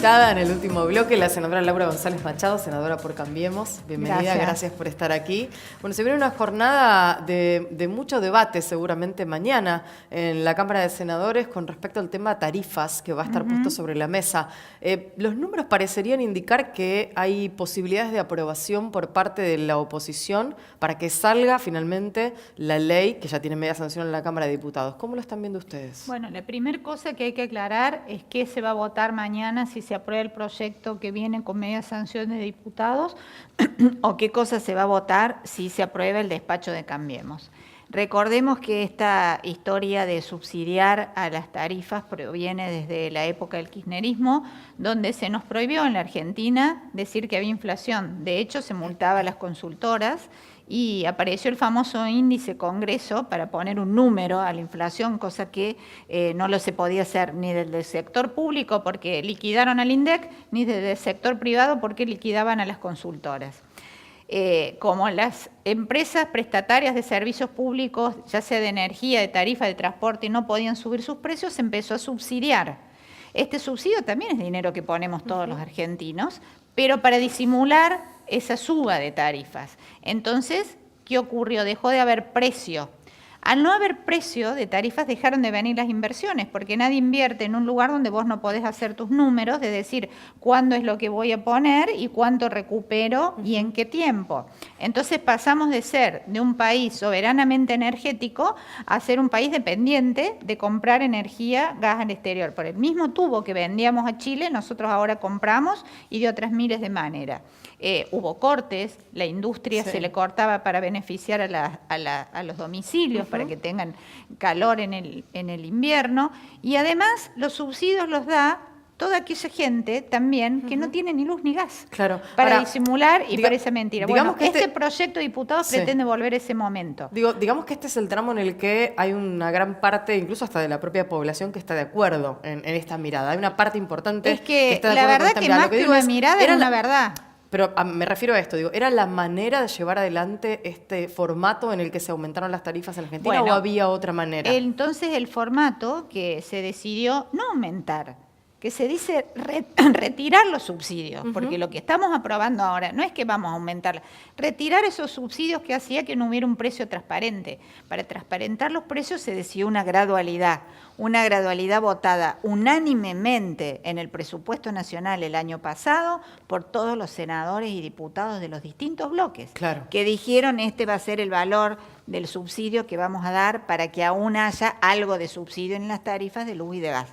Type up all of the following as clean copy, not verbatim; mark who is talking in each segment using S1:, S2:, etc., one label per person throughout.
S1: invitada en el último bloque, la senadora Laura González Machado, senadora por Cambiemos. Bienvenida, gracias por estar aquí. Bueno, se viene una jornada de mucho debate seguramente mañana en la Cámara de Senadores con respecto al tema tarifas que va a estar puesto sobre la mesa. Los números parecerían indicar que hay posibilidades de aprobación por parte de la oposición para que salga finalmente la ley que ya tiene media sanción en la Cámara de Diputados. ¿Cómo lo están viendo ustedes?
S2: Bueno, la primera cosa que hay que aclarar es qué se va a votar mañana si se aprueba el proyecto que viene con media sanción de diputados o qué cosa se va a votar si se aprueba el despacho de Cambiemos. Recordemos que esta historia de subsidiar a las tarifas proviene desde la época del kirchnerismo, donde se nos prohibió en la Argentina decir que había inflación. De hecho, se multaba a las consultoras y apareció el famoso índice Congreso para poner un número a la inflación, cosa que no lo se podía hacer ni desde el sector público porque liquidaron al INDEC, ni desde el sector privado porque liquidaban a las consultoras. Como las empresas prestatarias de servicios públicos, ya sea de energía, de tarifa, de transporte, no podían subir sus precios, se empezó a subsidiar. Este subsidio también es dinero que ponemos todos los argentinos, pero para disimular esa suba de tarifas. Entonces, ¿qué ocurrió? Dejó de haber precio. Al no haber precio de tarifas dejaron de venir las inversiones, porque nadie invierte en un lugar donde vos no podés hacer tus números, de decir cuándo es lo que voy a poner y cuánto recupero y en qué tiempo. Entonces pasamos de ser de un país soberanamente energético a ser un país dependiente de comprar energía, gas al exterior. Por el mismo tubo que vendíamos a Chile, nosotros ahora compramos y de otras miles de maneras. Hubo cortes, la industria se le cortaba para beneficiar a los domicilios, para que tengan calor en el invierno, y además los subsidios los da toda aquella gente también que no tiene ni luz ni gas, para disimular y para esa mentira. Bueno, que este proyecto de diputados pretende volver a ese momento.
S1: Digamos que este es el tramo en el que hay una gran parte, incluso hasta de la propia población, que está de acuerdo en esta mirada. Hay una parte importante
S2: es que
S1: está de acuerdo
S2: la verdad
S1: con esta
S2: que
S1: mirada.
S2: más que una mirada era una verdad.
S1: Pero me refiero a esto, ¿era la manera de llevar adelante este formato en el que se aumentaron las tarifas en Argentina o había otra manera?
S2: Entonces el formato que se decidió no aumentar, que se dice retirar los subsidios, porque lo que estamos aprobando ahora no es que vamos a aumentar, retirar esos subsidios que hacía que no hubiera un precio transparente. Para transparentar los precios se decidió una gradualidad votada unánimemente en el presupuesto nacional el año pasado por todos los senadores y diputados de los distintos bloques, que dijeron este va a ser el valor del subsidio que vamos a dar para que aún haya algo de subsidio en las tarifas de luz y de gas.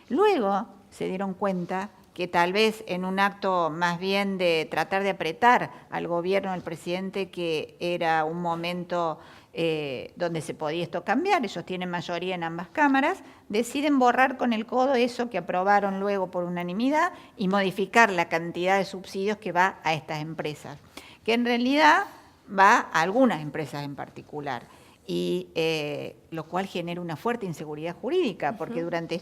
S2: Luego se dieron cuenta que tal vez en un acto más bien de tratar de apretar al gobierno del presidente, que era un momento donde se podía esto cambiar, ellos tienen mayoría en ambas cámaras, deciden borrar con el codo eso que aprobaron luego por unanimidad y modificar la cantidad de subsidios que va a estas empresas, que en realidad va a algunas empresas en particular, y lo cual genera una fuerte inseguridad jurídica, porque durante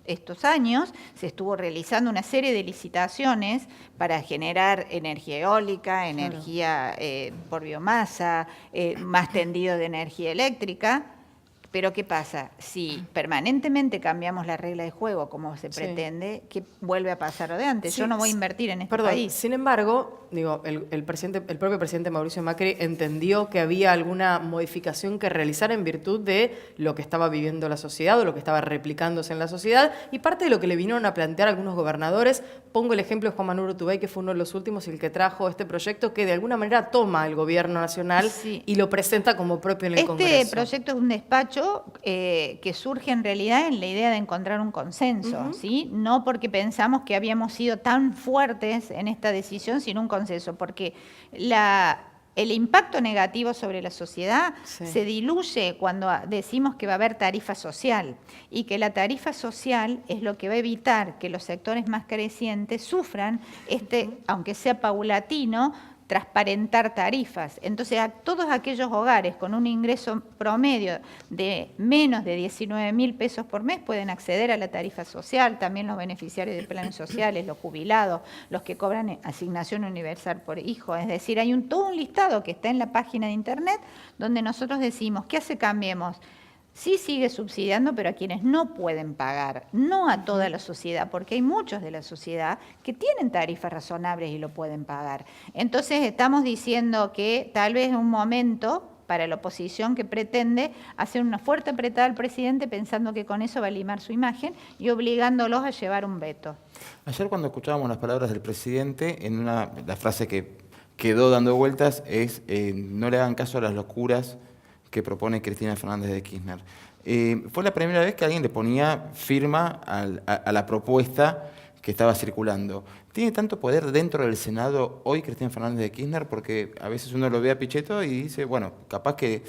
S2: estos años se estuvo realizando una serie de licitaciones para generar energía eólica, energía por biomasa, más tendido de energía eléctrica. Pero ¿qué pasa? Si permanentemente cambiamos la regla de juego como se pretende, ¿qué vuelve a pasar lo de antes? Yo no voy a invertir en este país.
S1: Sin embargo, el propio presidente Mauricio Macri entendió que había alguna modificación que realizar en virtud de lo que estaba viviendo la sociedad o lo que estaba replicándose en la sociedad, y parte de lo que le vinieron a plantear algunos gobernadores. Pongo el ejemplo de Juan Manuel Urtubey, que fue uno de los últimos y el que trajo este proyecto que de alguna manera toma el gobierno nacional y lo presenta como propio en el Congreso.
S2: Este proyecto es un despacho que surge en realidad en la idea de encontrar un consenso, ¿sí? No porque pensamos que habíamos sido tan fuertes en esta decisión, sino un consenso, porque el impacto negativo sobre la sociedad se diluye cuando decimos que va a haber tarifa social, y que la tarifa social es lo que va a evitar que los sectores más carecientes sufran, aunque sea paulatino, transparentar tarifas. Entonces, a todos aquellos hogares con un ingreso promedio de menos de 19.000 pesos por mes pueden acceder a la tarifa social, también los beneficiarios de planes sociales, los jubilados, los que cobran asignación universal por hijo. Es decir, hay todo un listado que está en la página de internet donde nosotros decimos, ¿qué hace Cambiemos? Sí sigue subsidiando, pero a quienes no pueden pagar, no a toda la sociedad, porque hay muchos de la sociedad que tienen tarifas razonables y lo pueden pagar. Entonces estamos diciendo que tal vez es un momento para la oposición que pretende hacer una fuerte apretada al presidente pensando que con eso va a limar su imagen y obligándolos a llevar un veto.
S3: Ayer cuando escuchábamos las palabras del presidente, la frase que quedó dando vueltas es no le hagan caso a las locuras que propone Cristina Fernández de Kirchner. Fue la primera vez que alguien le ponía firma a la propuesta que estaba circulando. ¿Tiene tanto poder dentro del Senado hoy Cristina Fernández de Kirchner? Porque a veces uno lo ve a Pichetto y dice, bueno, capaz que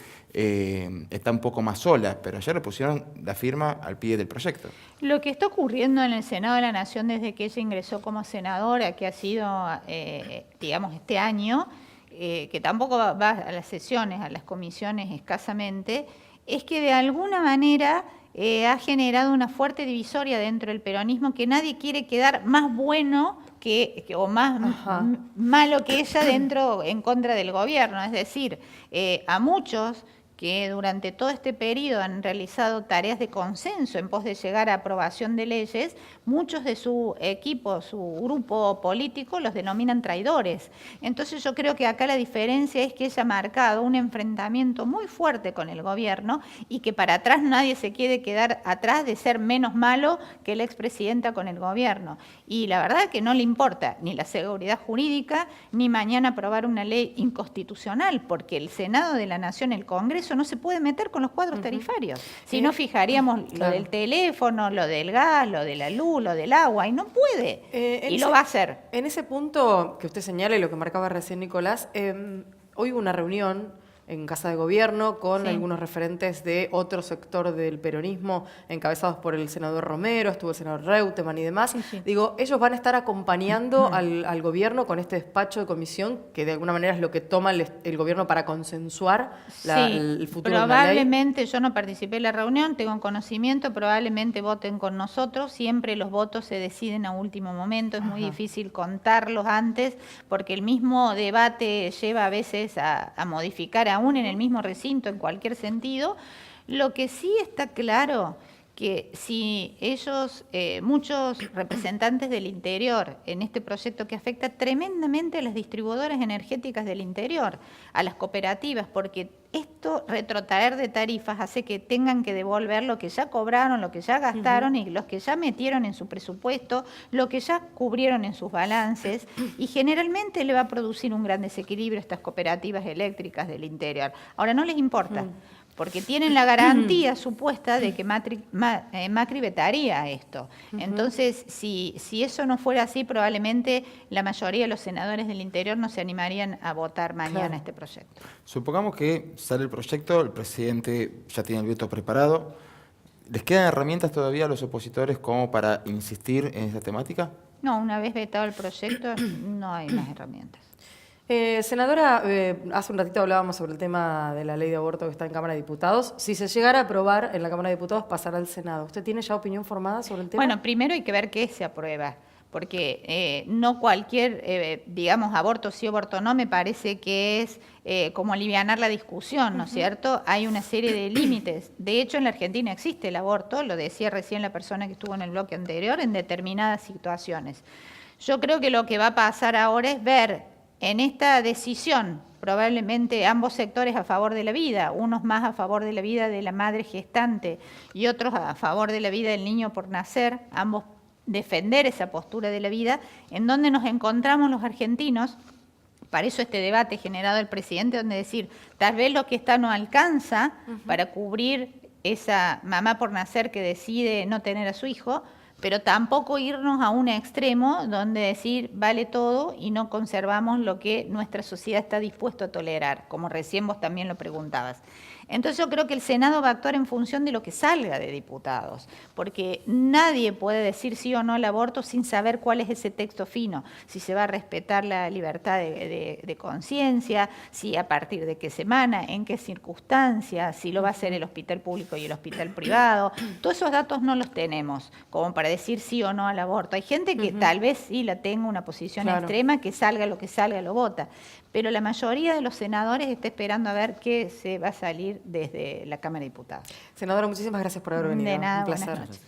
S3: está un poco más sola, pero ayer le pusieron la firma al pie del proyecto.
S2: Lo que está ocurriendo en el Senado de la Nación desde que ella ingresó como senadora, que ha sido, digamos, este año, que tampoco va a las sesiones, a las comisiones escasamente, es que de alguna manera ha generado una fuerte divisoria dentro del peronismo, que nadie quiere quedar más bueno o más malo que ella dentro, en contra del gobierno. Es decir, a muchos que durante todo este periodo han realizado tareas de consenso en pos de llegar a aprobación de leyes, muchos de su equipo, su grupo político, los denominan traidores. Entonces yo creo que acá la diferencia es que ella ha marcado un enfrentamiento muy fuerte con el gobierno y que para atrás nadie se quiere quedar atrás de ser menos malo que la expresidenta con el gobierno. Y la verdad es que no le importa ni la seguridad jurídica, ni mañana aprobar una ley inconstitucional, porque el Senado de la Nación, el Congreso, no se puede meter con los cuadros tarifarios. Si no, fijaríamos lo del teléfono, lo del gas, lo de la luz, lo del agua, y no puede. Y lo va a hacer.
S1: En ese punto que usted señala y lo que marcaba recién Nicolás, hoy hubo una reunión en Casa de Gobierno con algunos referentes de otro sector del peronismo, encabezados por el senador Romero, estuvo el senador Reutemann y demás. Digo, ellos van a estar acompañando al gobierno con este despacho de comisión, que de alguna manera es lo que toma el gobierno para consensuar el futuro de la ley.
S2: Probablemente, yo no participé en la reunión, tengo conocimiento, probablemente voten con nosotros, siempre los votos se deciden a último momento, es muy difícil contarlos antes, porque el mismo debate lleva a veces a modificar aún en el mismo recinto, en cualquier sentido. Lo que sí está claro, que si ellos, muchos representantes del interior, en este proyecto que afecta tremendamente a las distribuidoras energéticas del interior, a las cooperativas, porque esto, retrotraer de tarifas, hace que tengan que devolver lo que ya cobraron, lo que ya gastaron y los que ya metieron en su presupuesto, lo que ya cubrieron en sus balances, y generalmente le va a producir un gran desequilibrio a estas cooperativas eléctricas del interior. Ahora, no les importa, porque tienen la garantía supuesta de que Macri vetaría esto. Entonces, si eso no fuera así, probablemente la mayoría de los senadores del interior no se animarían a votar mañana este proyecto.
S3: Supongamos que sale el proyecto, el presidente ya tiene el veto preparado. ¿Les quedan herramientas todavía a los opositores como para insistir en esta temática?
S2: No, una vez vetado el proyecto, no hay más herramientas.
S1: Senadora, hace un ratito hablábamos sobre el tema de la ley de aborto que está en Cámara de Diputados. Si se llegara a aprobar en la Cámara de Diputados, pasará al Senado. ¿Usted tiene ya opinión formada sobre el tema?
S2: Bueno, primero hay que ver qué se aprueba, porque no cualquier, digamos, aborto sí, aborto no, me parece que es como alivianar la discusión, ¿no es cierto? Hay una serie de límites. De hecho, en la Argentina existe el aborto, lo decía recién la persona que estuvo en el bloque anterior, en determinadas situaciones. Yo creo que lo que va a pasar ahora es ver en esta decisión, probablemente ambos sectores a favor de la vida, unos más a favor de la vida de la madre gestante y otros a favor de la vida del niño por nacer, ambos defender esa postura de la vida, en donde nos encontramos los argentinos. Para eso este debate generado el presidente, donde decir, tal vez lo que está no alcanza para cubrir esa mamá por nacer que decide no tener a su hijo, pero tampoco irnos a un extremo donde decir vale todo y no conservamos lo que nuestra sociedad está dispuesto a tolerar, como recién vos también lo preguntabas. Entonces yo creo que el Senado va a actuar en función de lo que salga de diputados, porque nadie puede decir sí o no al aborto sin saber cuál es ese texto fino, si se va a respetar la libertad de conciencia, si a partir de qué semana, en qué circunstancias, si lo va a hacer el hospital público y el hospital privado. Todos esos datos no los tenemos, como para decir sí o no al aborto. Hay gente que tal vez sí la tenga una posición extrema, que salga lo que salga, lo vota. Pero la mayoría de los senadores está esperando a ver qué se va a salir desde la Cámara de Diputados.
S1: Senadora, muchísimas gracias por haber venido.
S2: De nada,
S1: un placer.
S2: buenas noches.